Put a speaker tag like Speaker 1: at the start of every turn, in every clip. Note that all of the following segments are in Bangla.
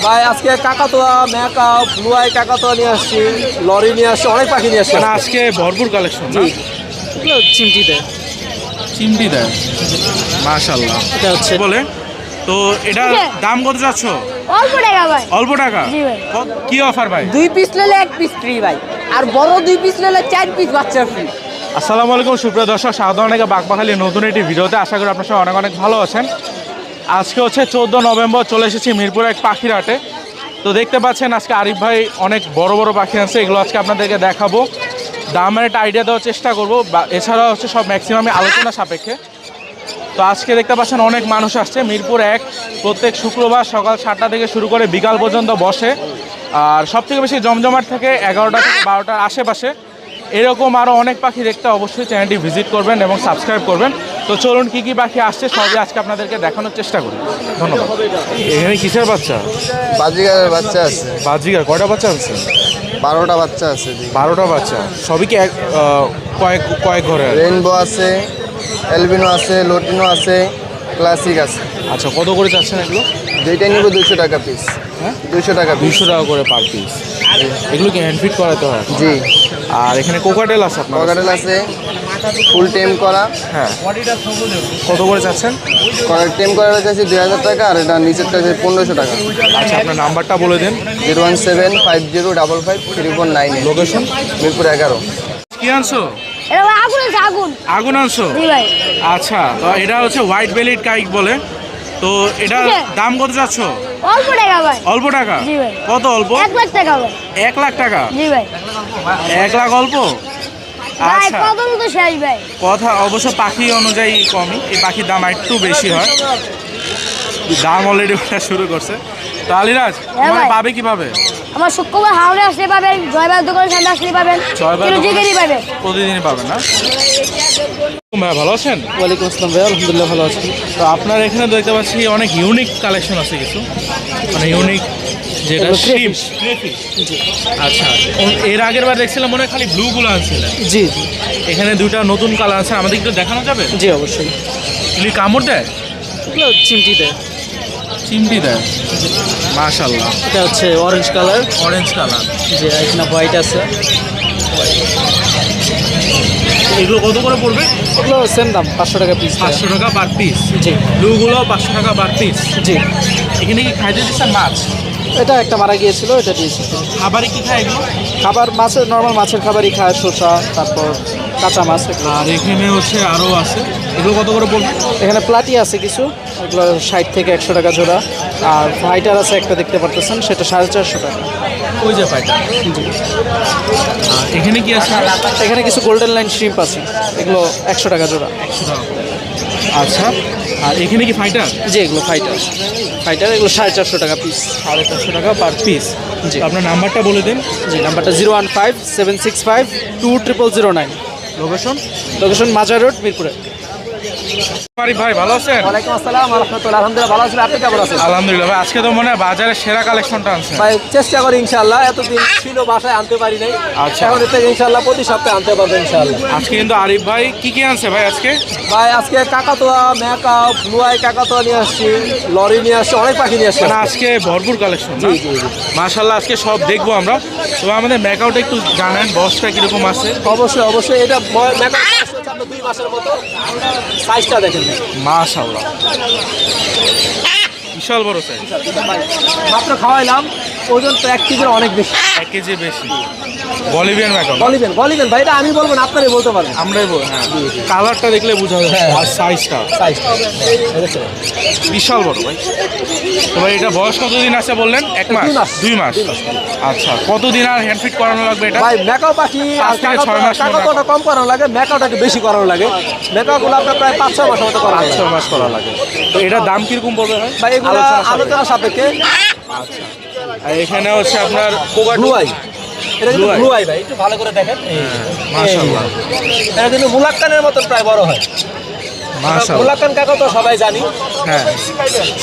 Speaker 1: ভাই আজকে কাকাতুয়া ম্যাকাও ব্লু আই কাকাতুয়া নিয়ে আসছি, লরি নিয়ে আসছি, অনেক পাখি নিয়ে আসছি।
Speaker 2: মানে আজকে ভরপুর কালেকশন না?
Speaker 1: এগুলো চিমটি দেয়।
Speaker 2: চিমটি দেয়, মাশাআল্লাহ।
Speaker 1: এটা হচ্ছে
Speaker 2: বলে তো এটা দাম কত যাচ্ছ?
Speaker 3: অল্প টাকা ভাই।
Speaker 2: অল্প টাকা?
Speaker 3: জি ভাই।
Speaker 2: কি অফার ভাই?
Speaker 1: 2 পিস নিলে 1 পিস ফ্রি ভাই, আর বড় 2 পিস নিলে 4 পিস বাচ্চা ফ্রি।
Speaker 2: আসসালামু আলাইকুম সুপ্রিয় দর্শক, স্বাগত অনেকে বাগবাখালী নতুন একটি ভিডিওতে। আশা করি আপনার সবাই অনেক অনেক ভালো আছেন। আজকে হচ্ছে 14 নভেম্বর, চলে এসেছি মিরপুর এক পাখির হাটে। তো দেখতে পাচ্ছেন আজকে আরিফ ভাই অনেক বড় বড় পাখি আছে, এগুলো আজকে আপনাদেরকে দেখাবো, দামের একটা আইডিয়া দেওয়ার চেষ্টা করবো। এছাড়া হচ্ছে সব ম্যাক্সিমামই আলোচনা সাপেক্ষে। তো আজকে দেখতে পাচ্ছেন অনেক মানুষ আসছে। মিরপুর এক প্রত্যেক শুক্রবার সকাল 7টা থেকে শুরু করে বিকাল পর্যন্ত বসে। আর সবথেকে বেশি জমজমাট থেকে 11টা থেকে 12টার আশেপাশে। এরকম আরও অনেক পাখি দেখতে অবশ্যই চ্যানেলটি ভিজিট করবেন এবং সাবস্ক্রাইব করবেন। তো চলুন কী কী পাখি আসছে সবই আজকে আপনাদেরকে দেখানোর চেষ্টা করি। ধন্যবাদ। এখানে কিসের বাচ্চা?
Speaker 4: বাজিগারের বাচ্চা আছে,
Speaker 2: বাজিগার কয়টা বাচ্চা আছে?
Speaker 4: 12টা বাচ্চা আছে।
Speaker 2: 12টা বাচ্চা। সবই কি কয়েক কয়েক ঘরে?
Speaker 4: রেইনবো আছে, অ্যালবিনো আছে, লোটিনো আছে, ক্লাসিক আছে।
Speaker 2: আচ্ছা, কত করে চাচ্ছেন এগুলো?
Speaker 4: যেটা নিব 200 টাকা পিস।
Speaker 2: হ্যাঁ,
Speaker 4: 200 টাকা পিস।
Speaker 2: 200 টাকা করে পার পিস। এগুলো কি হ্যান্ড ফিট করাতে হয়?
Speaker 4: জি।
Speaker 2: আর এখানে কোকাটেল আছে আপনার?
Speaker 4: ককাটেল আছে ফুল টেম করা।
Speaker 2: হ্যাঁ, কত করে চাচ্ছেন?
Speaker 4: টেম করা আছে 2000 টাকা, আর এটা নিচেরটা আছে 1500 টাকা।
Speaker 2: আচ্ছা, আপনার নাম্বারটা বলে দিন।
Speaker 4: 01750553498।
Speaker 2: লোকেশন?
Speaker 4: মিরপুর 11।
Speaker 2: কি আনছো?
Speaker 3: এটা ভাই আগুন আছে, আগুন।
Speaker 2: আগুন আনছো?
Speaker 3: জি ভাই।
Speaker 2: আচ্ছা, তো এটা হচ্ছে হোয়াইট বেলিড কাইক বলে। তো এটা দাম কত যাচ্ছ?
Speaker 3: অল্প টাকা ভাই।
Speaker 2: অল্প টাকা?
Speaker 3: জি ভাই।
Speaker 2: কত অল্প?
Speaker 3: 1 লাখ টাকা ভাই।
Speaker 2: 1 লাখ টাকা?
Speaker 3: জি ভাই।
Speaker 2: 1 লাখ অল্প?
Speaker 3: ভাই
Speaker 2: আচ্ছা,
Speaker 3: কত তো শেষ ভাই।
Speaker 2: কথা অবশ্য পাখি অনুযায়ী কমই, এই পাখির দাম একটু বেশি হয়। দাম অলরেডি ওঠা শুরু করছে। তো আলিরাজ মানে
Speaker 3: ভাই।
Speaker 2: পাবে কিভাবে?
Speaker 3: আমার শুক্রবার হাওড়ে আসলে পাবেন, জয়বার দোকানের সামনে আসলে পাবেন, জিগেরই পাবেন।
Speaker 2: প্রতিদিনই পাবেন না? ভাই ভালো আছেন?
Speaker 1: ওয়ালাইকুম আসসালাম ভাই, আলহামদুলিল্লাহ ভালো আছি।
Speaker 2: তো আপনার এখানে দেখতে পাচ্ছি অনেক ইউনিক কালেকশন আছে কিছু, মানে ইউনিক যেটা
Speaker 1: এগুলো
Speaker 2: শ্রিম।
Speaker 1: জি
Speaker 2: আচ্ছা, এর আগের বার দেখছিলাম মনে হয় খালি ব্লুগুলো আনছিলেন।
Speaker 1: জি জি
Speaker 2: এখানে দুইটা নতুন কালার আছে, আমাদের একটু দেখানো যাবে?
Speaker 1: জি অবশ্যই।
Speaker 2: এগুলি কামড় দেয়?
Speaker 1: এগুলো চিমটি দেয়।
Speaker 2: চিমটি দেয়, মাশাআল্লাহ।
Speaker 1: এটা হচ্ছে অরেঞ্জ কালার।
Speaker 2: Orange colour.
Speaker 1: জি, এখানে হোয়াইট আছে।
Speaker 2: এগুলো কত করে পড়বে?
Speaker 1: এগুলো সেম দাম, 500 টাকা পিস।
Speaker 2: 500 টাকা পার পিস।
Speaker 1: জি
Speaker 2: ব্লুগুলো 500 টাকা পার পিস।
Speaker 1: জি।
Speaker 2: এখানে কি খাইতে দিচ্ছে মাছ?
Speaker 1: এটা একটা মারা গিয়েছিল, এটা দিয়েছি।
Speaker 2: খাবারে কি খায় এগুলো?
Speaker 1: খাবার মাছের, নর্মাল মাছের খাবারই খায়, শসা, তারপর কাঁচা মাছ এগুলো।
Speaker 2: আর এখানে হচ্ছে আরও আছে, এগুলো কত করে পড়বে?
Speaker 1: এখানে প্লাটি আছে কিছু, এগুলো 60 থেকে 100 টাকা জোড়া। আর ফাইটার আছে একটা, দেখতে পারতেছেন, সেটা 450 টাকা।
Speaker 2: ওই যে পাইটা।
Speaker 1: জি।
Speaker 2: আর এখানে কি আছে?
Speaker 1: এখানে কিছু গোল্ডেন লাইন শ্রিম্প আছে, এগুলো 100 টাকা জোড়া।
Speaker 2: 100 টাকা। আচ্ছা, আর এখানে কি ফাইটার?
Speaker 1: জি, এগুলো ফাইটার। ফাইটার এগুলো 450 টাকা পিস।
Speaker 2: 450 টাকা পার পিস।
Speaker 1: জি।
Speaker 2: তো আপনার নাম্বারটা বলে দিন।
Speaker 1: জি, নাম্বারটা 015-765-20009।
Speaker 2: লোকেশন?
Speaker 1: লোকেশন মাজার রোড, মিরপুরে।
Speaker 2: আরিফ ভাই ভালো আছেন?
Speaker 1: ওয়ালাইকুম আসসালাম রাহমাতুল্লাহ, আলহামদুলিল্লাহ ভালো আছি। আপনি কেমন আছেন?
Speaker 2: আলহামদুলিল্লাহ ভাই, আজকে তো মনে হয় বাজারের সেরা কালেকশনটা আনছেন।
Speaker 1: ভাই চেষ্টা করি ইনশাআল্লাহ, এতদিন ছিল বাসায় আনতে পারি নাই।
Speaker 2: আচ্ছা।
Speaker 1: এখন থেকে ইনশাআল্লাহ প্রতি সপ্তাহে আনতে পারবো ইনশাআল্লাহ।
Speaker 2: আজকে কিন্তু আরিফ ভাই কি আনছে ভাই আজকে?
Speaker 1: ভাই আজকে কাকাতুয়া ম্যাকাও ব্লু আই কাকাতুয়া নিয়ে আসছি, লরি নিয়ে আসছি, অনেক পাখি নিয়ে আসছি।
Speaker 2: মানে আজকে ভরপুর কালেকশন।
Speaker 1: জি জি জি।
Speaker 2: মাশাআল্লাহ, আজকে সব দেখবো আমরা। তো আমাদের ম্যাকআউট একটু জানেন, বসটা কিরকম আছে?
Speaker 1: অবশ্যই অবশ্যই, এটা ম্যাকাও আপনার 2 মাসের মতো। সাইজটা দেখেন
Speaker 2: মাশাআল্লাহ, বিশাল বড় সাইজ।
Speaker 1: ভাই, মাত্র খাওয়াইলাম, ওজন তো 1 কেজির অনেক বেশি।
Speaker 2: 1 কেজি বেশি। Bolivian MAKAUT?
Speaker 1: বলিবেন বলিবেন ভাই, এটা আমি বলবো না, আপনারাই বলতে পারবেন।
Speaker 2: আমরাই বল, হ্যাঁ। কালারটা দেখলে বোঝা যায়।
Speaker 1: হ্যাঁ।
Speaker 2: আর সাইজটা
Speaker 1: সাইজটা
Speaker 2: বিশাল বড় ভাই। তো ভাই এটা বয়স কতদিন আছে বললেন? 1 মাস?
Speaker 1: 2 মাস।
Speaker 2: 2 মাস। আচ্ছা, কতদিন আর হ্যান্ড ফিট করানো লাগবে এটা?
Speaker 1: ভাই ম্যাকাও পাখি আর
Speaker 2: 5 থেকে 6 মাস
Speaker 1: কাকাতুয়াটা কম করানো লাগে, ম্যাকাওটাকে বেশি করানো লাগে। ম্যাকাওগুলো আপনার প্রায় 5-6 মাসের মতো করানো লাগে।
Speaker 2: 6 মাস করা লাগে। তো এটার দাম কিরকম পড়বে ভাই?
Speaker 1: ভাই এগুলো আলোচনা সাপেক্ষে।
Speaker 2: আচ্ছা, আর এখানে হচ্ছে আপনার
Speaker 1: ব্লু আই, এটা কিন্তু
Speaker 2: Blue eye?
Speaker 1: ব্লু আই ভাই, একটু ভালো করে দেখেন।
Speaker 2: মাশাআল্লাহ,
Speaker 1: এটা কিন্তু মুলাক্কানের মতো প্রায় বড় হয়।
Speaker 2: মাশাআল্লাহ।
Speaker 1: মুলাক্কান কাকাতুয়া সবাই জানি।
Speaker 2: হ্যাঁ,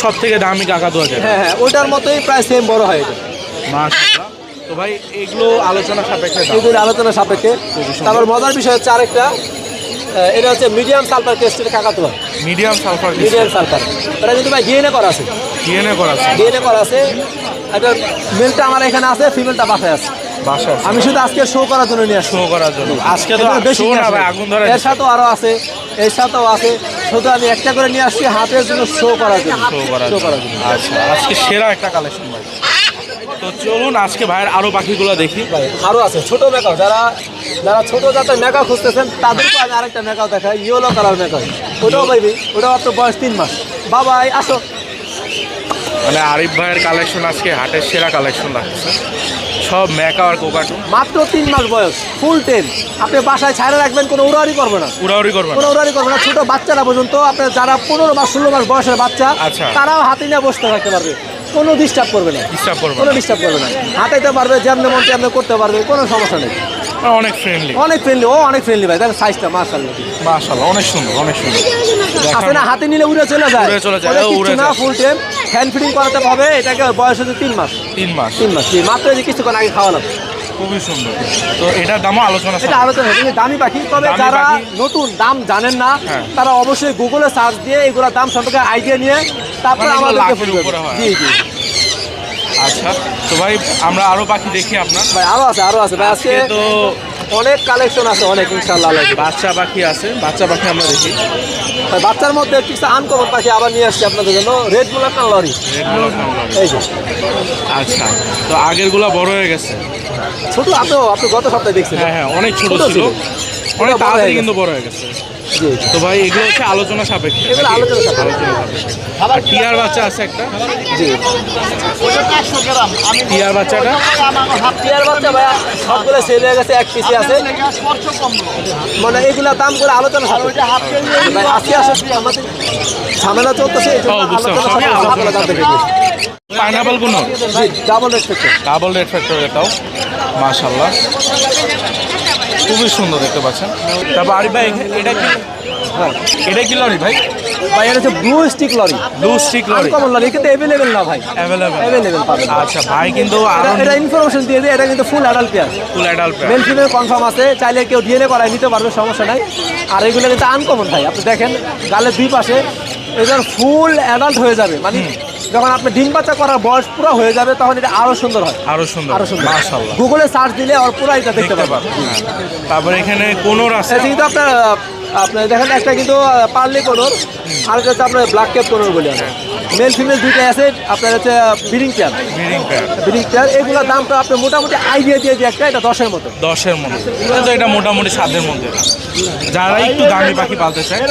Speaker 2: সব থেকে দামি কাকাতুয়া যেটা।
Speaker 1: হ্যাঁ হ্যাঁ, ওইটার মতোই প্রায় সেম বড় হয় এটা।
Speaker 2: মাশাআল্লাহ। তো ভাই এগুলো আলোচনা সাপেক্ষে দাম।
Speaker 1: এগুলো আলোচনা সাপেক্ষে। তারপর মজার বিষয় হচ্ছে আরেকটা, এটা হচ্ছে মিডিয়াম সালফার ক্রেস্টের কাকাতুয়া।
Speaker 2: Medium sulphur.
Speaker 1: মিডিয়াম সালফার, এটা কিন্তু ভাই ডিএনএ করা আছে।
Speaker 2: ডিএনএ করা আছে।
Speaker 5: ডিএনএ করা আছে। একটা মেলটা আমার এখানে আছে, ফিমেলটা বাসায় আছে।
Speaker 2: বাসায়
Speaker 5: আমি শুধু আজকে শো করার জন্য নিয়ে আসছি।
Speaker 2: শো করার জন্য। আজকে তো
Speaker 5: বেশি
Speaker 2: শো
Speaker 5: নিয়ে
Speaker 2: না
Speaker 5: আসবো।
Speaker 2: ভাই, আগুন ধরে
Speaker 5: এর সাথেও আরো আছে, এর সাথেও আছে। শুধু আমি একটা করে নিয়ে আসছি হাতের জন্য শো করার জন্য।
Speaker 2: শো করার জন্য। আচ্ছা, আজকে সেরা একটা কালেকশন ভাই। তো চলুন আজকে ভাইয়ের আরো পাখিগুলো দেখি।
Speaker 5: ভাই আরো আছে ছোট মেকাও, যারা যারা ছোট জাতের মেকাও খুঁজতেছেন তাদেরকে আমি আরেকটা মেকাও দেখাই, ইয়েলো কালার মেকাও। ওটাও পাইবি, ওটাও আপনার বয়স 3 মাস। বাবাই আসো।
Speaker 2: মানে আরিফ ভাইয়ের কালেকশন আজকে হাটের সেরা কালেকশন রাখছে, সব মেকা আর কোকাটু।
Speaker 5: মাত্র 3 মাস বয়স, ফুল টেন। আপনি বাসায় ছাড়া রাখবেন, কোনো উড়াউড়ি করবে না,
Speaker 2: উড়াউড়ি করবেন
Speaker 5: কোনো উড়াউড়ি করবে না। ছোট বাচ্চারা পর্যন্ত আপনার যারা 15 মাস 16 মাস বয়সের বাচ্চা,
Speaker 2: আচ্ছা।
Speaker 5: তারাও হাতে নিয়ে বসতে থাকতে পারবে, কোনো ডিস্টার্ব করবে না,
Speaker 2: ডিস্টার্ব করবেন
Speaker 5: কোনো ডিস্টার্ব করবে না। হাতাইতে পারবে, যেমন মন তেমনি করতে পারবে, কোনো সমস্যা নেই।
Speaker 2: অনেক ফ্রেন্ডলি,
Speaker 5: অনেক ফ্রেন্ডলি, ও অনেক ফ্রেন্ডলি ভাই। দেখেন সাইজটা মাশাআল্লাহ,
Speaker 2: মাশাআল্লাহ অনেক সুন্দর, অনেক সুন্দর।
Speaker 5: আছে না, হাতে নিলে উড়ে চলে যায়,
Speaker 2: উড়ে চলে যায়,
Speaker 5: ওটা
Speaker 2: ও
Speaker 5: কিচ্ছু
Speaker 2: উড়ে
Speaker 5: না,
Speaker 2: যায়।
Speaker 5: ফুল টাইম হ্যান্ড ফিডিং করাতে হবে। এটাকে বয়স হচ্ছে 3 মাস।
Speaker 2: 3 মাস,
Speaker 5: 3 মাস জি, মাত্র যে কিছুক্ষণ আগে খাওয়ালাম।
Speaker 2: খুবই সুন্দর। তো এটার দামও আলোচনা
Speaker 5: এটা আলোচনা হচ্ছে দামি পাখি, তবে
Speaker 2: দামি
Speaker 5: যারা
Speaker 2: পাখি।
Speaker 5: নতুন দাম জানেন না,
Speaker 2: হ্যাঁ।
Speaker 5: তারা অবশ্যই গুগলে সার্চ দিয়ে এগুলোর দাম সম্পর্কে আইডিয়া নিয়ে তারপরে
Speaker 2: মানে এগুলো
Speaker 5: আমাদেরকে
Speaker 2: লাখের
Speaker 5: ফোন করবেন।
Speaker 2: উপরে হয়।
Speaker 5: জি জি
Speaker 2: আচ্ছা, তো ভাই আমরা আরো পাখি দেখি আপনার।
Speaker 5: ভাই, আরো আছে, আরো আছে ভাই। আজকে
Speaker 2: তো
Speaker 5: অনেক কালেকশন আছে, অনেক ইনশাআল্লাহ।
Speaker 2: বাচ্চা পাখি আছে, বাচ্চা পাখি আমরা দেখি।
Speaker 5: ভাই, বাচ্চার মধ্যে কিছু আনকমন পাখি আবার নিয়ে আসছি আপনাদের জন্য, রেড মুলাকান লরি। এই যে
Speaker 2: আচ্ছা, তো আগের গুলা বড় হয়ে গেছে।
Speaker 5: ছোট, আপনি গত সপ্তাহে দেখছেন।
Speaker 2: হ্যাঁ হ্যাঁ, অনেক ছোট
Speaker 5: ছোট
Speaker 2: ছিল,
Speaker 5: ছিল।
Speaker 2: অনেক
Speaker 5: বড়
Speaker 2: তাড়াতাড়ি
Speaker 5: হয়ে
Speaker 2: কিন্তু বড় হয়ে গেছে।
Speaker 5: জি
Speaker 2: তো ভাই এগুলো হচ্ছে আলোচনা সাপেক্ষে,
Speaker 5: এগুলো
Speaker 2: নাকি?
Speaker 5: আলোচনা সাপেক্ষে।
Speaker 2: আলোচনা সাপেক্ষে। আর টিয়ার বাচ্চা আছে একটা,
Speaker 5: জি
Speaker 2: টিয়ার বাচ্চাটা
Speaker 5: টিয়ার বাচ্চা ভাই সবগুলো সেল হয়ে গেছে, এক পিসি আছে। মানে এগুলা দাম করে আলোচনা সাপেক্ষে। ভাই আজকে আসলে আমাদের ঝামেলা চলতেছে, এই জন্য
Speaker 2: ও, বুঝতে
Speaker 5: আলোচনা
Speaker 2: পারছি,
Speaker 5: সাপেক্ষে আপনারা দাম দেখে দিন।
Speaker 2: পাইনাপল গুলো
Speaker 5: জি, double respect.
Speaker 2: Double red factor, এটাও মাশাআল্লাহ খুবই সুন্দর দেখতে পাচ্ছেন। তারপর আরিফ ভাই এটা কি,
Speaker 5: হ্যাঁ
Speaker 2: এটা কি লরি ভাই?
Speaker 5: ভাই, এটা হচ্ছে blue streaked lory.
Speaker 2: Blue streaked lory
Speaker 5: uncommon lory, কিন্তু অ্যাভেলেবেল না ভাই,
Speaker 2: অ্যাভেলেবেল।
Speaker 5: অ্যাভেলেবেল পাবেন।
Speaker 2: আচ্ছা ভাই, কিন্তু আরো
Speaker 5: এটা ইনফরমেশন দিয়ে দিই, এটা কিন্তু full adult pair,
Speaker 2: full adult
Speaker 5: male female confirm আছে। চাইলে কেউ ডিএনএ করায় নিতে পারবে, সমস্যা নাই। আর এগুলো কিন্তু আনকমন ভাই, আপনি দেখেন গালের দুই পাশে এদের ফুল অ্যাডাল্ট হয়ে যাবে। মানে যখন আপনি ডিম বাচ্চা করার বয়স পুরো হয়ে যাবে, তখন এটা আরো সুন্দর হয়,
Speaker 2: আরো সুন্দর,
Speaker 5: আরো সুন্দর।
Speaker 2: মাশাআল্লাহ
Speaker 5: গুগলে সার্চ দিলে আর পুরো এটা দেখতে
Speaker 2: দেখতে
Speaker 5: পাবেন।
Speaker 2: পাবেন। হ্যাঁ। তারপর এখানে কোনোর আছে,
Speaker 5: এটা কিন্তু আপনার আপনার দেখেন একটা কিন্তু পার্লি কোনোর, আর একটা হচ্ছে আপনার ব্ল্যাক ক্যাপ কোনোর বলে আমরা। মেল ফিমেল দুইটাই আছে, আপনার হচ্ছে breeding pair.
Speaker 2: Breeding pair
Speaker 5: breeding pair এগুলোর দামটা আপনি মোটামুটি আইডিয়া দিয়ে একটা, এটা 10-এর মতো।
Speaker 2: 10-এর মধ্যে, কিন্তু এটা মোটামুটি 7-এর মধ্যে যারা একটু দামি পাখি পালতে চায়।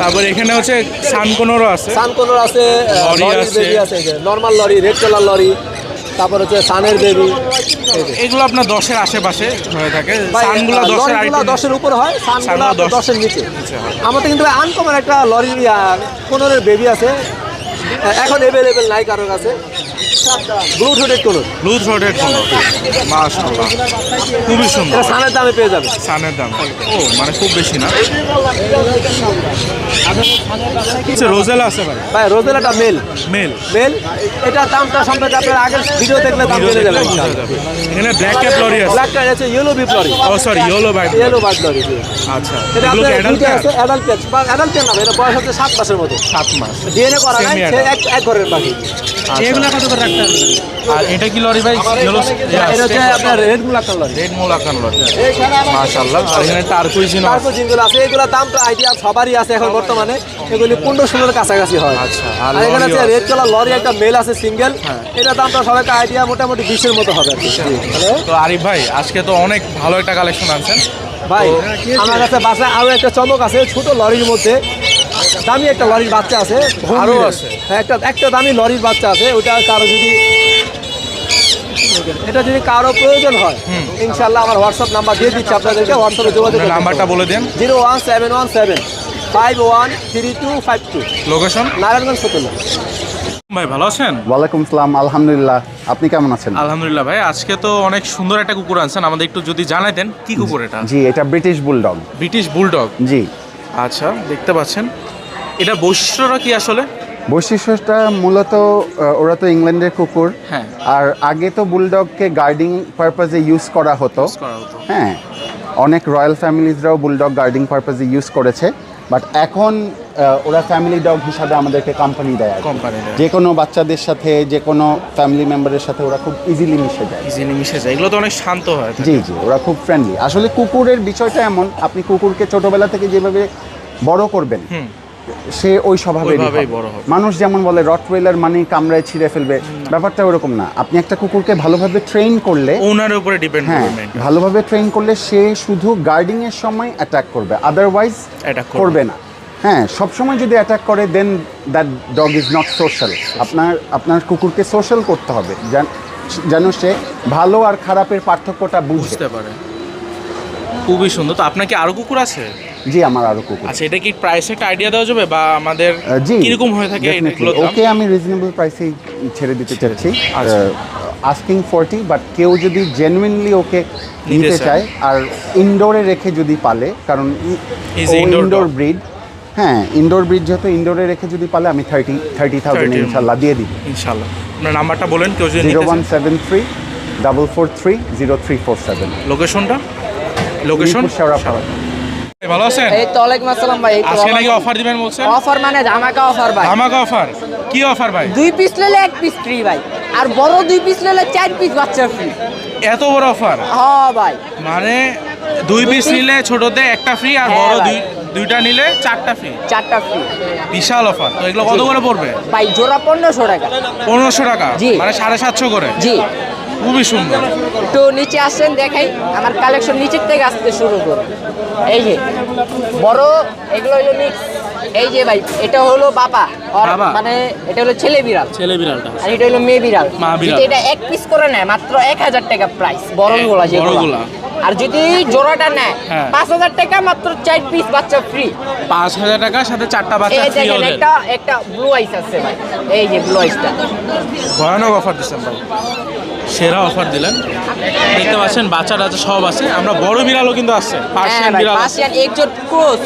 Speaker 2: তারপর এখানে হচ্ছে সানকোনোরও আছে,
Speaker 5: সান কোনোর আছে,
Speaker 2: লরি
Speaker 5: লরির
Speaker 2: আছে।
Speaker 5: বেবি আছে, normal lory, red colour lory, তারপর হচ্ছে সানের বেবি।
Speaker 2: এগুলো আপনার 10-এর আশেপাশে হয়ে থাকে। সানগুলো 10-এর
Speaker 5: লরিগুলো 10-এর উপর হয়, সানগুলো
Speaker 2: সানগুলো
Speaker 5: 10-এর নিচে।
Speaker 2: হয়।
Speaker 5: আমাদের কিন্তু আনকমন একটা লরি কোনোরের বেবি আছে, এখন অ্যাভেলেবেল নাই কারোর কাছে। ব্লু থ্রোটেড কোনোর,
Speaker 2: ব্লু থ্রোটেড কোনো, মাশাআল্লাহ খুবই সুন্দর।
Speaker 5: এটা সানের দামে পেয়ে যাবে।
Speaker 2: সানের দাম ও মানে খুব বেশি না। আচ্ছা, রোজেলা আছে ভাই?
Speaker 5: ভাই রোজেলাটা মেল,
Speaker 2: মেল
Speaker 5: মেল। এটার দামটা সম্পর্কে আপনার আগের ভিডিও দেখলে দাম বেড়ে যাবে।
Speaker 2: এখানে ব্ল্যাক ক্যাপ লরি আছে,
Speaker 5: ব্ল্যাক কালার আছে, ইয়েলো বিপ লরি,
Speaker 2: ও sorry yellow bite.
Speaker 5: Yellow bird lory.
Speaker 2: আচ্ছা,
Speaker 5: এটা
Speaker 2: এগুলো
Speaker 5: আপনার
Speaker 2: অ্যাডাল্ট
Speaker 5: দুইটা আছে, অ্যাডাল্ট পেয়ার বা অ্যাডাল্ট পেয়ার না, এটা বয়স হচ্ছে 7 মাসের মতো।
Speaker 2: 7 মাস।
Speaker 5: ডিএনএ করা নাই,
Speaker 2: Semi
Speaker 5: সে
Speaker 2: adult।
Speaker 5: এক ঘরের পাখি।
Speaker 2: এগুলো কত করে রাখতে হবে? আর এটা কি লরি ভাই? ইয়েলো
Speaker 5: এটা হচ্ছে আপনার রেড মুলাকান লরি।
Speaker 2: রেড মোলাকান লরি, মাশাআল্লাহ। আর এখানে টার্কুইজিনো আছে।
Speaker 5: তারপর যেগুলো আছে এগুলোর দাম তো আইডিয়া সবারই আছে এখন বর্তমানে, এগুলি 15-16-এর কাছাকাছি হয়।
Speaker 2: আচ্ছা,
Speaker 5: আর
Speaker 2: আর
Speaker 5: এখানে আছে
Speaker 2: লরিও
Speaker 5: রেড কালার লরি, একটা মেল আছে সিঙ্গেল।
Speaker 2: হ্যাঁ।
Speaker 5: এটার দামটা সবাইকে আইডিয়া মোটামুটি 20-এর মতো হবে আর কি।
Speaker 2: তো আরিফ ভাই আজকে তো অনেক ভালো একটা কালেকশন আনছেন
Speaker 5: ভাই আমার কাছে বাসায় আরো একটা চমক আছে, ছোট লরির মধ্যে দামি একটা লরির বাচ্চা আছে।
Speaker 2: আরো আছে?
Speaker 5: হ্যাঁ, একটা দামি লরির বাচ্চা আছে। ওটা কারো যদি কারো প্রয়োজন হয়, ইনশাল্লাহ আমার হোয়াটসঅ্যাপ নাম্বার দিয়ে দিচ্ছি আপনাদেরকে, হোয়াটসঅ্যাপে যোগাযোগ করতে
Speaker 2: নাম্বারটা বলে দেন।
Speaker 5: 01717513252,
Speaker 2: লোকেশন?
Speaker 5: নারায়ণগঞ্জ ফতুল্লা।
Speaker 2: ভাই ভালো আছেন?
Speaker 6: ওয়ালাইকুম আসসালাম, আলহামদুলিল্লাহ। আপনি কেমন আছেন?
Speaker 2: আলহামদুলিল্লাহ ভাই, আজকে তো অনেক সুন্দর একটা কুকুর আনছেন, আমাদের একটু যদি জানাইতেন কি কুকুর এটা?
Speaker 6: জি, এটা ব্রিটিশ বুলডগ।
Speaker 2: ব্রিটিশ বুলডগ,
Speaker 6: জি।
Speaker 2: আচ্ছা দেখতে পাচ্ছেন, এটা বৈশিষ্ট্যটা কি আসলে?
Speaker 6: বৈশিষ্ট্যটা মূলত ওরা তো ইংল্যান্ডের কুকুর।
Speaker 2: হ্যাঁ।
Speaker 6: আর আগে তো বুলডগকে গার্ডিং পারপাজে ইউজ করা হতো।
Speaker 2: করা হতো।
Speaker 6: হ্যাঁ, অনেক রয়্যাল ফ্যামিলিজরাও বুলডগ গার্ডিং পারপাজে ইউজ করেছে। বাট এখন ওরা ফ্যামিলি ডগ হিসাবে আমাদেরকে কোম্পানি দেয় আর কি।
Speaker 2: কোম্পানি দেয়।
Speaker 6: যে কোনো বাচ্চাদের সাথে যে কোনো ফ্যামিলি মেম্বারের সাথে ওরা খুব ইজিলি মিশে যায়।
Speaker 2: ইজিলি মিশে যায়, এগুলো তো অনেক শান্ত হয়।
Speaker 6: জি জি, ওরা খুব ফ্রেন্ডলি। আসলে কুকুরের বিষয়টা এমন, আপনি কুকুরকে ছোটবেলা থেকে যেভাবে বড় করবেন সে ওই স্বভাবেরই
Speaker 2: ওইভাবেই
Speaker 6: হবে।
Speaker 2: বড় হবে।
Speaker 6: মানুষ যেমন বলে রটওয়েলার মানে কামড়ায় ছিঁড়ে ফেলবে, ব্যাপারটা ওরকম না। আপনি একটা কুকুরকে ভালোভাবে ট্রেন করলে,
Speaker 2: ওনার উপরে ডিপেন্ড
Speaker 6: হ্যাঁ
Speaker 2: করবে।
Speaker 6: ভালোভাবে ট্রেন করলে সে শুধু গার্ডিং এর সময় অ্যাটাক করবে, আদারওয়াইজ
Speaker 2: Attack করবে
Speaker 6: করবে না। হ্যাঁ, সবসময় যদি অ্যাটাক করে দেন that dog is not social. আপনার কুকুরকে সোশ্যাল করতে হবে, যেন সে ভালো আর খারাপের পার্থক্যটা
Speaker 2: বুঝতে পারে। খুবই সুন্দর। তো আপনার কি আরো কুকুর আছে?
Speaker 6: জি, আমার আরো কুকুর।
Speaker 2: আচ্ছা, এটা কি প্রাইস একটা আইডিয়া দেওয়া যাবে বা আমাদের
Speaker 6: জি,
Speaker 2: কিরকম হয়ে থাকে
Speaker 6: definitely.
Speaker 2: এগুলোর দাম?
Speaker 6: ওকে আমি রিজনেবল প্রাইসেই ছেড়ে দিতে চাচ্ছি।
Speaker 2: আচ্ছা।
Speaker 6: আস্কিং 40, বাট কেউ যদি জেনুইনলি ওকে
Speaker 2: নিতে
Speaker 6: নিতে
Speaker 2: চায়।
Speaker 6: চায় আর ইনডোরে রেখে যদি পালে, কারণ
Speaker 2: Is indoor
Speaker 6: indoor
Speaker 2: dog.
Speaker 6: Breed, হ্যাঁ ইনডোর ব্রিড যেহেতু ইনডোরে রেখে যদি পালে আমি 30,000 ইনশাল্লাহ দিয়ে দিব।
Speaker 2: ইনশাআল্লাহ। আপনার নাম্বারটা বলেন, কেউ যদি নিতে চায়।
Speaker 6: 0173-443-0347।
Speaker 2: লোকেশন
Speaker 6: শেওড়াপাড়া।
Speaker 2: ভালো আছেন?
Speaker 7: এই তো ওয়ালাইকুম আসসালাম ভাই।
Speaker 2: আজকে নাকি অফার দিবেন বলছেন?
Speaker 7: অফার মানে ধামাকা অফার ভাই।
Speaker 2: ধামাকা অফার? কি অফার ভাই?
Speaker 7: 2 পিস নিলে 1 পিস ফ্রি ভাই, আর বড় 2 পিস নিলে 4 পিস বাচ্চা ফ্রি।
Speaker 2: এত বড় অফার?
Speaker 7: হ্যাঁ ভাই,
Speaker 2: মানে 2 পিস নিলে ছোটতে একটা ফ্রি, আর
Speaker 7: হ্যাঁ
Speaker 2: বড়
Speaker 7: ভাই।
Speaker 2: দুইটা নিলে 4টা ফ্রি।
Speaker 7: 4টা ফ্রি।
Speaker 2: বিশাল অফার। তো এগুলো কত করে পড়বে?
Speaker 7: ভাই জোড়া 1500 টাকা।
Speaker 2: 1500 টাকা?
Speaker 7: জি।
Speaker 2: মানে 750 করে?
Speaker 7: জি।
Speaker 2: খুবই সুন্দর।
Speaker 7: একটু নিচে আসেন দেখাই, আমার কালেকশন নিচের থেকে আসতে শুরু করুন। এই যে বড়, এগুলো হলো মিক্স। এই যে ভাই, এটা হলো বাবা, আর
Speaker 2: বাবা?
Speaker 7: মানে এটা হলো ছেলে বিড়াল,
Speaker 2: ছেলে বিড়ালটা।
Speaker 7: আর এটা হলো মেয়ে বিড়াল।
Speaker 2: মা বিড়াল।
Speaker 7: যদি এটা 1 পিস করে নেয় মাত্র 1000 টাকা প্রাইস, বড়গুলা যেগুলো।
Speaker 2: বড়গুলা।
Speaker 7: আর যদি জোড়াটা নেয়
Speaker 2: হ্যাঁ।
Speaker 7: 5000 টাকা, মাত্র 4 পিস বাচ্চা ফ্রি।
Speaker 2: 5000 টাকার সাথে 4টা বাচ্চা
Speaker 7: এই
Speaker 2: ফ্রি
Speaker 7: দেখেন,
Speaker 2: ওদের।
Speaker 7: একটা ব্লু আইস আছে ভাই, এই যে ব্লু আইসটা।
Speaker 2: ভয়ানক অফার দিচ্ছেন ভাই, সেরা অফার দিলেন। দেখতে পাচ্ছেন বাচ্চা টাচ্চা সব আছে। আমরা বড় বিড়ালও কিন্তু আছে, পার্সিয়ান বিড়াল আছে,
Speaker 7: পার্সিয়ান এক্সোট ক্রস,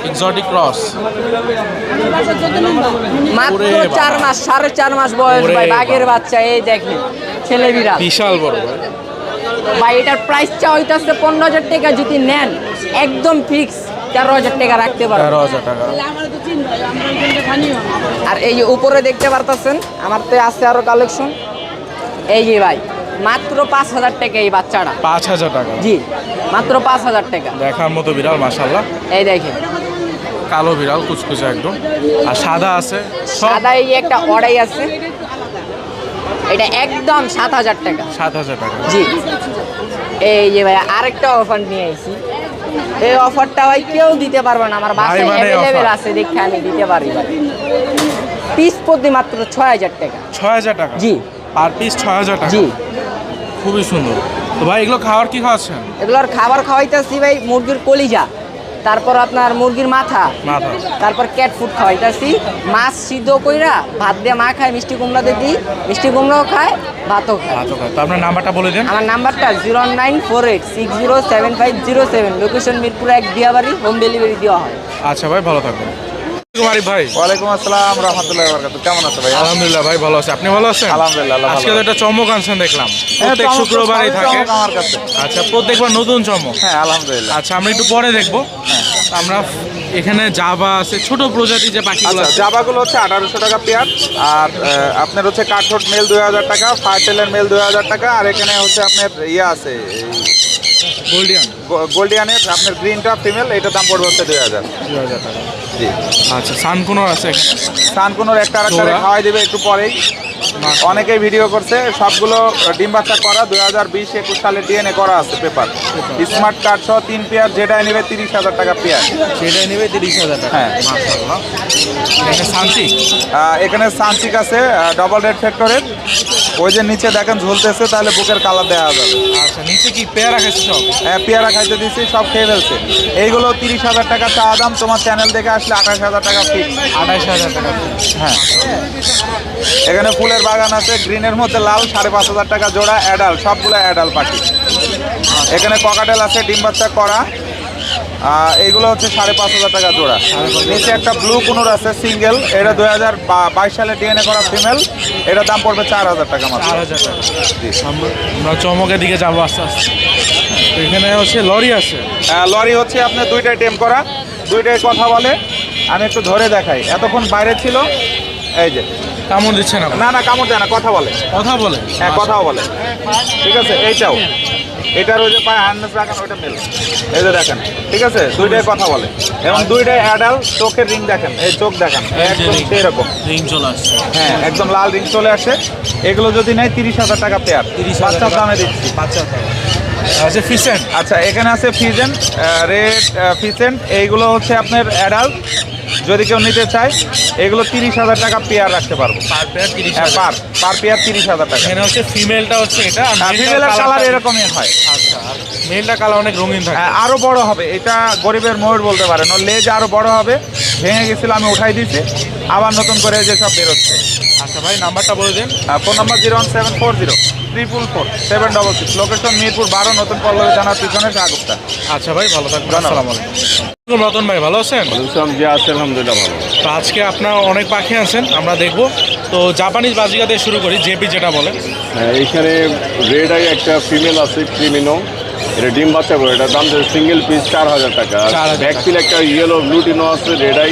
Speaker 2: এক্সোটিক ক্রস।
Speaker 7: মাত্র
Speaker 2: ওরে
Speaker 7: 4
Speaker 2: বাবা।
Speaker 7: মাস, 4.5 মাস বয়স
Speaker 2: ওরে
Speaker 7: ভাই, বাঘের বাচ্চা। এই দেখেন ছেলে বিড়াল
Speaker 2: বিশাল বড় ভাই।
Speaker 7: ভাই, এটার প্রাইস চা হইতাছে 15000 টাকা। যদি নেন একদম ফিক্স 13000 টাকা রাখতে পারবেন।
Speaker 2: 13000 টাকা।
Speaker 7: আর এই যে উপরে দেখতে পারতেছেন আমার তো আছে আরো কালেকশন। এই যে ভাই, মাত্র 5000 টাকা এই বাচ্চাটা।
Speaker 2: 5000 টাকা?
Speaker 7: জি, মাত্র 5000 টাকা।
Speaker 2: দেখার মতো বিড়াল মাশাআল্লাহ।
Speaker 7: এই দেখেন
Speaker 2: কালো বিড়াল কুচকুচে একদম, আর সাদা আছে সব।
Speaker 7: সাদা এই যে একটা অড়াই আছে, এটা একদম 7000 টাকা।
Speaker 2: 7000 টাকা?
Speaker 7: জি। এই যে ভাই আরেকটা অফার নিয়ে আইছি, এই অফারটা ভাই কেউ দিতে পারবে না, আমার বাসায়
Speaker 2: মানে
Speaker 7: অ্যাভেলেবেল
Speaker 2: offer।
Speaker 7: আছে, দেখে আমি দিতে পারি ভাই। পিস প্রতি মাত্র 6000 টাকা।
Speaker 2: 6000 টাকা?
Speaker 7: জি।
Speaker 2: পার পিস 6000 টাকা?
Speaker 7: জি।
Speaker 2: খুবই সুন্দর। তো ভাই এগুলো খাওয়ার কি খাওয়াচ্ছেন?
Speaker 7: এগুলোর খাবার খাওয়াইতেছি ভাই মুরগির কলিজা, তারপর আপনার মুরগির মাথা, তারপর ক্যাট ফুড খাওয়াইতেছি। মাছ সিদ্ধ কইরা ভাত দিয়ে মা খায়, মিষ্টি কুমড়া দিয়ে দিই, মিষ্টি কুমড়াও খায়, ভাতও খায়।
Speaker 2: ভাতও খায়। তো আপনার নাম্বারটা বলে দেন।
Speaker 7: আমার নাম্বারটা 0948607507। Location Mirpur 1 Diabari, home delivery দেওয়া হয়।
Speaker 2: আচ্ছা ভাই, ভালো থাকবেন। আরিফ ভাই,
Speaker 4: ওয়ালাইকুম আসসালাম রহমতুল্লাহি ওয়া বারাকাতুহু। কেমন আছো ভাই?
Speaker 2: আলহামদুলিল্লাহ ভাই, ভালো আছে। আপনি ভালো আছেন?
Speaker 4: আলহামদুলিল্লাহ, আল্লাহ
Speaker 2: আজকে
Speaker 4: ভালো
Speaker 2: তো একটা চমক আনছেন দেখলাম, প্রত্যেক
Speaker 4: চমক তো
Speaker 2: শুক্রবারই
Speaker 4: সবই
Speaker 2: থাকে।
Speaker 4: চমক আমার কাছে।
Speaker 2: আচ্ছা, প্রত্যেকবার নতুন চমক।
Speaker 4: হ্যাঁ আলহামদুলিল্লাহ।
Speaker 2: আচ্ছা, আমরা একটু পরে দেখবো। আমরা এখানে জাভা আছে, ছোট প্রজাতি যে পাখিগুলো
Speaker 8: আচ্ছা,
Speaker 2: আছে।
Speaker 8: জাবাগুলো হচ্ছে 1800 টাকা পেয়ার, আর আপনার হচ্ছে কাঠঠোঁট মেল 2000 টাকা, ফায়ারটেলের মেল 2000 টাকা, আর এখানে হচ্ছে আপনার ইয়ে আছে
Speaker 2: গোল্ডিয়ান
Speaker 8: গোল্ডিয়ানের আপনার গ্রিনটা ফিমেল, এটার দাম পড়বে হচ্ছে 2000
Speaker 2: টাকা।
Speaker 8: জি।
Speaker 2: আচ্ছা, সানকুনোর আছে এখানে।
Speaker 8: সানকুনোর একটা আরেকটা
Speaker 2: জোড়া?
Speaker 8: খাওয়াই দেবে একটু পরেই। অনেকেই ভিডিও করছে, সবগুলো ডিম বাচ্চা করা, 2020-21 সালে ডিএনএ করা আছে পেপার। স্মার্ট কার্ড সহ 3 পেয়ার, যেটাই নেবে 30,000 টাকা পেয়ার।
Speaker 2: সেটাই নেবে 30,000 টাকা?
Speaker 8: হ্যাঁ।
Speaker 2: মাশাআল্লাহ। এখানে সানসি?
Speaker 8: এখানে সানসিক আছে ডবল রেড ফ্যাক্টরের, ওই যে নিচে দেখেন ঝুলতেছে, তাহলে বুকের কালার দেওয়া যাবে।
Speaker 2: আচ্ছা, নিচে কি পেয়ারা খাইছে সব?
Speaker 8: হ্যাঁ, পেয়ারা খাইতে দিচ্ছি, সব খেয়ে ফেলছে। এইগুলো 30,000 টাকা চাওয়া দাম, তোমার চ্যানেল দেখে আসলে 28,000 টাকা ফিক্স।
Speaker 2: 28,000 টাকা?
Speaker 8: হ্যাঁ। এখানে ফুলের বাগান আছে, গ্রিনের মধ্যে লাল, 5,500 টাকা জোড়া, অ্যাডাল, সবগুলো অ্যাডাল পাখি। এখানে ককাটেল আছে ডিম বাচ্চা করা, এইগুলো হচ্ছে 5,500 টাকা জোড়া। নিচে একটা ব্লু কুনুর আছে সিঙ্গেল, এটা 2022 সালে ডিএনএ করা ফিমেল, এটার দাম পড়বে 4,000 টাকা মাত্র।
Speaker 2: 4,000 টাকা? আমরা চমকের দিকে যাবো আস্তে আস্তে। তো এখানে হচ্ছে লরি আছে।
Speaker 8: লরি হচ্ছে আপনার দুইটাই টেম করা, দুইটাই কথা বলে, আমি একটু ধরে দেখাই, এতক্ষণ বাইরে ছিল, এই যে
Speaker 2: কামড় দিচ্ছে না?
Speaker 8: না না কামড় দেয় না, কথা বলে।
Speaker 2: কথা বলে?
Speaker 8: হ্যাঁ কথাও বলে। ঠিক আছে, এইটাও, এটার ওই যে পায়ে হার্নেস রাখেন ওইটা মেল, এই যে দেখেন, ঠিক আছে, দুইটাই কথা বলে এবং দুইটাই অ্যাডাল্ট। চোখের রিং দেখেন, এই চোখ দেখেন একদম সেই রকম
Speaker 2: রিং চলে আসছে।
Speaker 8: হ্যাঁ একদম লাল রিং চলে আসে। এগুলো যদি নেয় 30,000 টাকা পেয়ার,
Speaker 2: 30,000
Speaker 8: বাচ্চার দামে দিচ্ছি।
Speaker 2: বাচ্চা আচ্ছা ফিসেন্ট?
Speaker 8: আচ্ছা এখানে আছে ফিজেন্ট, রেড ফিসেন্ট, এইগুলো হচ্ছে আপনার অ্যাডাল্ট। যদি কেউ নিতে চায় এগুলো 30,000 টাকা পেয়ার রাখতে পারবো।
Speaker 2: Per pair 30,000?
Speaker 8: পার পেয়ার 30,000 টাকা।
Speaker 2: এখানে হচ্ছে ফিমেলটা হচ্ছে এটা,
Speaker 8: ফিমেলের কালার এরকমই হয়।
Speaker 2: আচ্ছা, আর মেলটা কালার অনেক রঙিন থাকে।
Speaker 8: আরো বড় হবে, এটা গরিবের ময়ূর বলতে পারেন, ওর লেজ আরো বড় হবে। ভেঙে গেছিল, আমি উঠাই দিয়েছি, আবার নতুন করে যে সব বেরোচ্ছে।
Speaker 2: আচ্ছা ভাই নাম্বারটা বলে দিন।
Speaker 8: ফোন নাম্বার 01740 444 766, লোকেশন মিরপুর 12, নতুন পল্লবী থানার পিছনে সাগুপ্তা।
Speaker 2: আচ্ছা ভাই ভালো থাকবেন, আসসালামু আলাইকুম। রতন ভাই ভালো আছেন?
Speaker 6: জি আছে, আলহামদুলিল্লাহ ভালো।
Speaker 2: তো আজকে আপনার অনেক পাখি আছেন, আমরা দেখবো। তো জাপানিজ বাজিকা দিয়ে শুরু করি, জেপি যেটা বলে।
Speaker 9: এইখানে রেড আই একটা ফিমেল আছে ক্রিমিনো, এটা ডিম বাচ্চা করে, এটার দাম সিঙ্গেল পিস 4,000 টাকা।
Speaker 2: 4,000
Speaker 9: ব্যাকফিল একটা ইয়েলো ব্লুটিনো আছে রেড আই,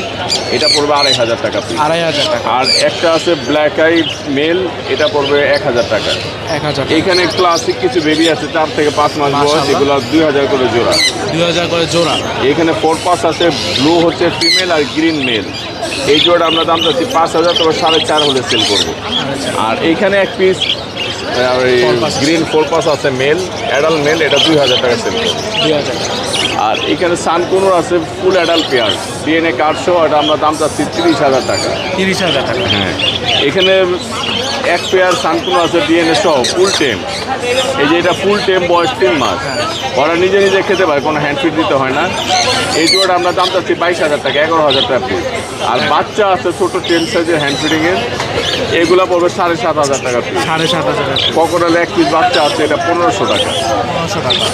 Speaker 9: এটা পড়বে 2,500 টাকা পিস।
Speaker 2: 2,500 টাকা।
Speaker 9: আর একটা আছে ব্ল্যাক আই মেল, এটা পড়বে 1,000 টাকা।
Speaker 2: 1,000।
Speaker 9: এইখানে ক্লাসিক কিছু বেবি আছে 4 থেকে 5 মাস বয়স, এগুলো 2,000 করে জোড়া।
Speaker 2: 2,000 করে জোড়া।
Speaker 9: এখানে 4 পাস আছে, ব্লু হচ্ছে ফিমেল আর গ্রিন মেল। এই জোড়া আমরা দাম চাচ্ছি 5,000, তবে 4,500 হলে সেল করবো। আর এইখানে এক পিস গ্রিন 4 পাস আছে মেল, অ্যাডাল্ট মেল, এটা 2,000 টাকা সেল করবো।
Speaker 2: 2,000।
Speaker 9: আর এখানে সানকুনোর আছে full adult pair, DNA card সহ, এটা আমরা দাম চাচ্ছি 30,000 টাকা।
Speaker 2: 30,000 টাকা।
Speaker 9: হ্যাঁ, এখানে এক পেয়ার সানকুনো আছে ডিএনএ সহ ফুল টেম। এই যে এটা ফুল টেম, বয়স 3 মাস, ওরা নিজে নিজে খেতে পারে, কোনো হ্যান্ড ফিড দিতে হয় না। এই জোড়াটা আমরা দাম চাচ্ছি 22,000 টাকা, 11,000 টাকা পিস। আর বাচ্চা আছে ছোটো 10 সাইজের হ্যান্ড ফিডিংয়ের, এগুলো পড়বে 7,500 টাকা পিস।
Speaker 2: 7,500 টাকা।
Speaker 9: ককরালে এক পিস বাচ্চা আছে, এটা 1,500 টাকা।
Speaker 2: 1,500 টাকা।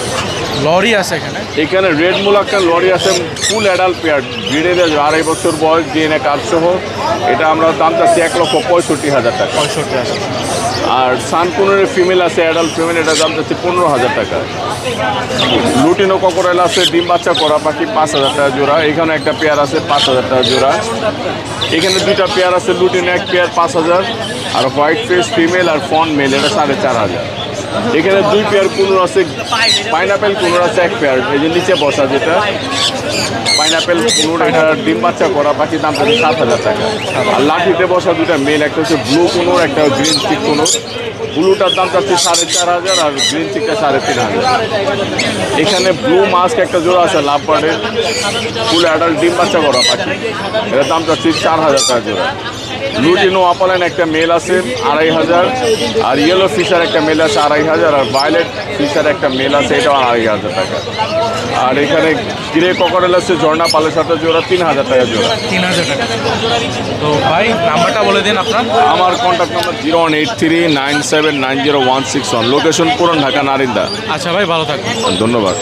Speaker 2: লরি আছে এখানে?
Speaker 9: এখানে রেড মুলাক্কান লরি আছে, ফুল অ্যাডাল্ট পেয়ার, ব্রিডের 2.5 বছর বয়স, ডিএনএ কার্ড সহ, এটা আমরা দাম চাচ্ছি 1,65,000 টাকা।
Speaker 2: 65,000।
Speaker 9: আর সানকুনের ফিমেল আছে, অ্যাডাল্ট ফিমেল, এটা দাম চাচ্ছি 15,000 টাকা। লুটিনো ককরেল আছে, ডিম বাচ্চা করা পাখি, 5,000 টাকা জোড়া। এখানে একটা পেয়ার আছে 5,000 টাকা জোড়া। এখানে দুইটা পেয়ার আছে, লুটিনো এক পেয়ার 5,000, আর হোয়াইট ফেস ফিমেল আর ফন মেল, এটা 4,500। এখানে 2 পেয়ার কুনুর আছে, পাইনাপেল কুনুর আছে এক পেয়ার, এই যে নিচে বসা যেটা পাইনাপেল কুনুর, এটা ডিম বাচ্চা করা পাখি, দাম চাচ্ছে 7,000 টাকা। আর লাঠিতে বসা দুটা মেল, একটা হচ্ছে ব্লু কুনুর, একটা গ্রিন চিক কুনুর। ব্লুটার দাম চাচ্ছে 4,500 আর গ্রিন চিকটা 3,500। এখানে ব্লু মাস্ক একটা জোড়া আছে লাভ বার্ডের, ফুল অ্যাডাল্ট ডিম বাচ্চা করা পাখি, এটার দাম চাচ্ছি 4,000 টাকা জোড়া। লুটিনো অপালাইন একটা মেল আছে 2,500, আর ইয়েলো ফিশার একটা মেল আছে 2,500, আর ভায়োলেট ফিশার একটা মেল আছে, এটাও 2,500 টাকা। আর এখানে গ্রে ককরেল আছে ঝর্ণা পালের সাথে জোড়া, 3,000 টাকা জোড়া।
Speaker 2: 3,000 টাকা। তো ভাই নাম্বারটা বলে দিন আপনার।
Speaker 9: আমার কন্ট্যাক্ট নাম্বার 01839790161, লোকেশন পুরান ঢাকা নারিন্দা।
Speaker 2: আচ্ছা ভাই ভালো থাকবেন,
Speaker 9: ধন্যবাদ।